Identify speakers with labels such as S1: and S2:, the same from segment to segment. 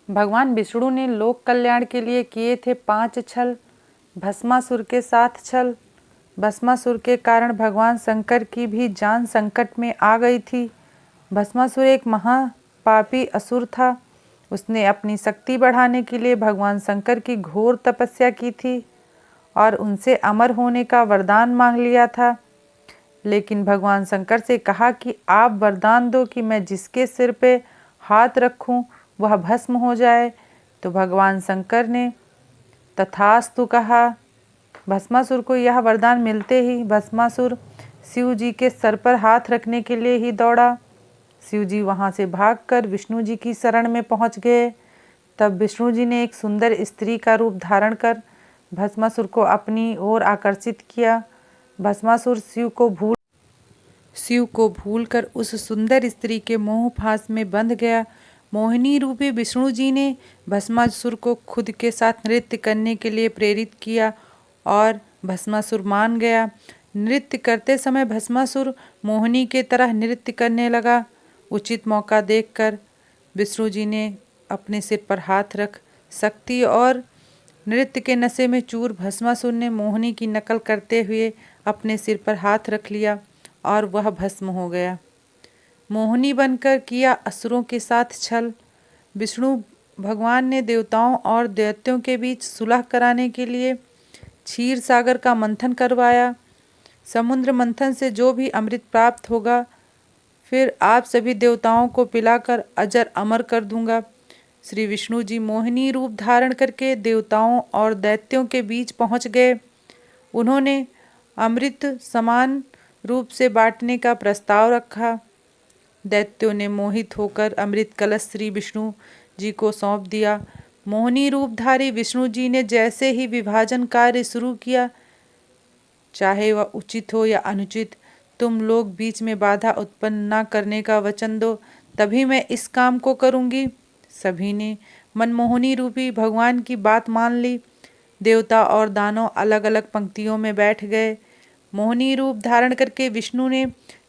S1: भगवान विष्णु ने लोक कल्याण के लिए किए थे 5 छल। भस्मासुर के 7 छल। भस्मासुर के कारण भगवान शंकर की भी जान संकट में आ गई थी। भस्मासुर एक महापापी असुर था। उसने अपनी शक्ति बढ़ाने के लिए भगवान शंकर की घोर तपस्या की थी और उनसे अमर होने का वरदान मांग लिया था। लेकिन भगवान शंकर से कहा कि आप वरदान दो कि मैं जिसके सिर पे हाथ रखूं वह भस्म हो जाए। तो भगवान शंकर ने तथास्तु कहा। भस्मासुर को यह वरदान मिलते ही भस्मासुर शिव जी के सर पर हाथ रखने के लिए ही दौड़ा। शिव जी वहाँ से भागकर विष्णु जी की शरण में पहुँच गए। तब विष्णु जी ने एक सुंदर स्त्री का रूप धारण कर भस्मासुर को अपनी ओर आकर्षित किया। भस्मासुर शिव को भूलकर उस सुंदर स्त्री के मोह फांस में बंध गया। मोहिनी रूपी विष्णु जी ने भस्मासुर को खुद के साथ नृत्य करने के लिए प्रेरित किया और भस्मासुर मान गया। नृत्य करते समय भस्मासुर मोहिनी के तरह नृत्य करने लगा। उचित मौका देखकर विष्णु जी ने अपने सिर पर हाथ रख शक्ति और नृत्य के नशे में चूर भस्मासुर ने मोहिनी की नकल करते हुए अपने सिर पर हाथ रख लिया और वह भस्म हो गया। मोहिनी बनकर किया असुरों के साथ छल। विष्णु भगवान ने देवताओं और दैत्यों के बीच सुलह कराने के लिए क्षीर सागर का मंथन करवाया। समुद्र मंथन से जो भी अमृत प्राप्त होगा फिर आप सभी देवताओं को पिलाकर अजर अमर कर दूंगा। श्री विष्णु जी मोहिनी रूप धारण करके देवताओं और दैत्यों के बीच पहुंच गए। उन्होंने अमृत समान रूप से बांटने का प्रस्ताव रखा। दैत्यों ने मोहित होकर अमृत कलश श्री विष्णु जी को सौंप दिया। मोहिनी रूपधारी विष्णु जी ने जैसे ही विभाजन कार्य शुरू किया, चाहे वह उचित हो या अनुचित, तुम लोग बीच में बाधा उत्पन्न न करने का वचन दो, तभी मैं इस काम को करूंगी। सभी ने मनमोहिनी रूपी भगवान की बात मान ली। देवता और दानव अलग अलग पंक्तियों में बैठ गए। मोहिनी रूप धारण करके विष्णु ने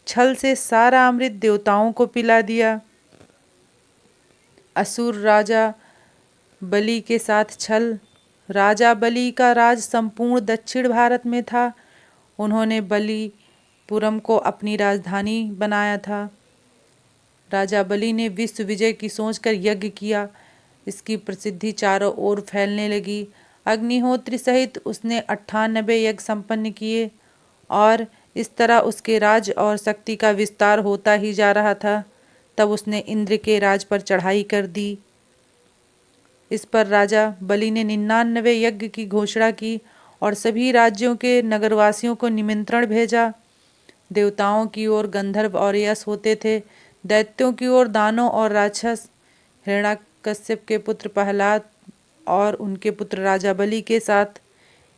S1: छल से सारा अमृत देवताओं को पिला दिया। असुर राजा बलि के साथ छल। राजा बलि का राज संपूर्ण दक्षिण भारत में था। उन्होंने बलिपुरम को अपनी राजधानी बनाया था। राजा बलि ने विश्व विजय की सोचकर यज्ञ किया। इसकी प्रसिद्धि चारों ओर फैलने लगी। अग्निहोत्री सहित उसने 98 यज्ञ संपन्न किए और इस तरह उसके राज और शक्ति का विस्तार होता ही जा रहा था। तब उसने इंद्र के राज पर चढ़ाई कर दी। इस पर राजा बलि ने 99 यज्ञ की घोषणा की और सभी राज्यों के नगरवासियों को निमंत्रण भेजा। देवताओं की ओर गंधर्व और यश होते थे। दैत्यों की ओर दानव और राक्षस। हिरण्यकश्यप के पुत्र प्रहलाद और उनके पुत्र राजा बलि के साथ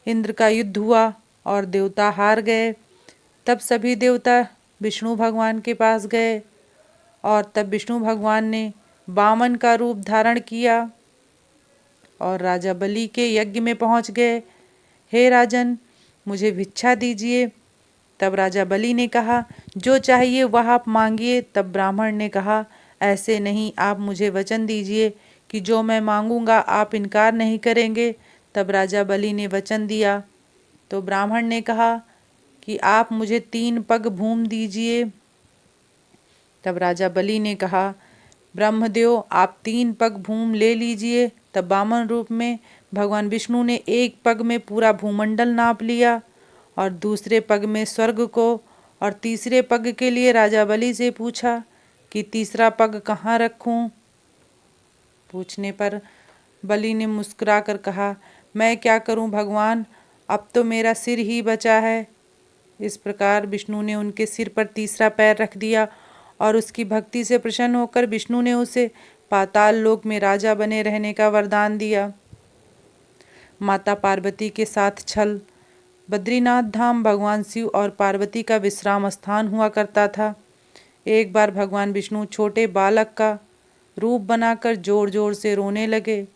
S1: इंद्र का युद्ध हुआ और देवता हार गए। तब सभी देवता विष्णु भगवान के पास गए और तब विष्णु भगवान ने वामन का रूप धारण किया और राजा बलि के यज्ञ में पहुंच गए। हे राजन, मुझे भिक्षा दीजिए। तब राजा बलि ने कहा, जो चाहिए वह आप मांगिए। तब ब्राह्मण ने कहा, ऐसे नहीं, आप मुझे वचन दीजिए कि जो मैं मांगूंगा आप इनकार नहीं करेंगे। तब राजा बलि ने वचन दिया। तो ब्राह्मण ने कहा कि आप मुझे 3 पग भूमि दीजिए। तब राजा बलि ने कहा, ब्रह्मदेव आप 3 पग भूमि ले लीजिए। तब वामन रूप में भगवान विष्णु ने 1 पग में पूरा भूमंडल नाप लिया और दूसरे पग में स्वर्ग को और तीसरे पग के लिए राजा बलि से पूछा कि तीसरा पग कहाँ रखूं। पूछने पर बलि ने मुस्कुराकर कहा, मैं क्या करूं भगवान, अब तो मेरा सिर ही बचा है। इस प्रकार विष्णु ने उनके सिर पर तीसरा पैर रख दिया और उसकी भक्ति से प्रसन्न होकर विष्णु ने उसे पाताल लोक में राजा बने रहने का वरदान दिया। माता पार्वती के साथ छल। बद्रीनाथ धाम भगवान शिव और पार्वती का विश्राम स्थान हुआ करता था। एक बार भगवान विष्णु छोटे बालक का रूप बनाकर जोर जोर से रोने लगे।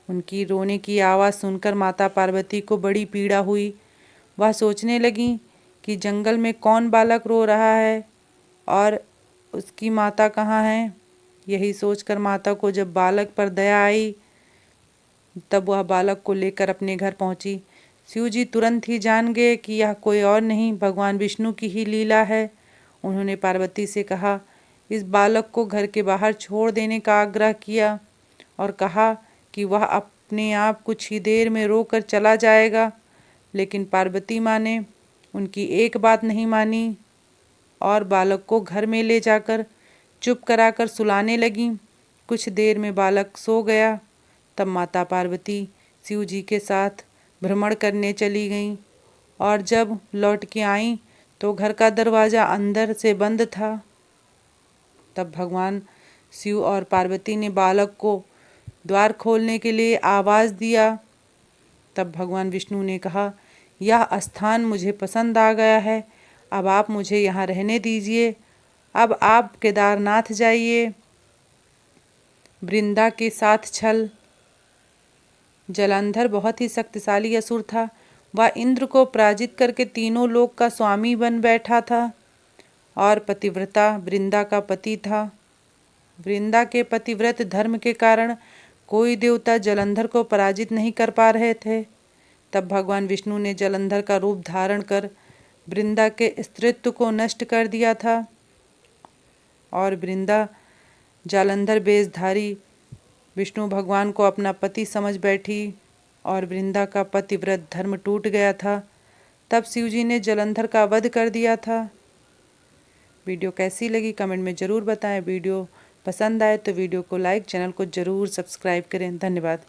S1: उनकी रोने की आवाज़ सुनकर माता पार्वती को बड़ी पीड़ा हुई। वह सोचने लगी कि जंगल में कौन बालक रो रहा है और उसकी माता कहाँ है। यही सोचकर माता को जब बालक पर दया आई तब वह बालक को लेकर अपने घर पहुंची। शिव जी तुरंत ही जान गए कि यह कोई और नहीं भगवान विष्णु की ही लीला है। उन्होंने पार्वती से कहा, इस बालक को घर के बाहर छोड़ देने का आग्रह किया और कहा कि वह अपने आप कुछ ही देर में रोकर चला जाएगा। लेकिन पार्वती माँ ने उनकी एक बात नहीं मानी और बालक को घर में ले जाकर चुप कराकर सुलाने लगीं। कुछ देर में बालक सो गया। तब माता पार्वती शिव जी के साथ भ्रमण करने चली गईं और जब लौट के आईं तो घर का दरवाज़ा अंदर से बंद था। तब भगवान शिव और पार्वती ने बालक को द्वार खोलने के लिए आवाज़ दिया। तब भगवान विष्णु ने कहा, यह स्थान मुझे पसंद आ गया है, अब आप मुझे यहाँ रहने दीजिए। अब आप केदारनाथ जाइए। वृंदा के साथ छल। जलंधर बहुत ही शक्तिशाली असुर था। वह इंद्र को पराजित करके तीनों लोक का स्वामी बन बैठा था और पतिव्रता वृंदा का पति था। वृंदा के पतिव्रत धर्म के कारण कोई देवता जलंधर को पराजित नहीं कर पा रहे थे। तब भगवान विष्णु ने जलंधर का रूप धारण कर वृंदा के स्त्रीत्व को नष्ट कर दिया था और वृंदा जालंधर वेशधारी विष्णु भगवान को अपना पति समझ बैठी और वृंदा का पतिव्रत धर्म टूट गया था। तब शिवजी ने जलंधर का वध कर दिया था। वीडियो कैसी लगी कमेंट में ज़रूर बताएं। वीडियो पसंद आए तो वीडियो को लाइक, चैनल को ज़रूर सब्सक्राइब करें। धन्यवाद।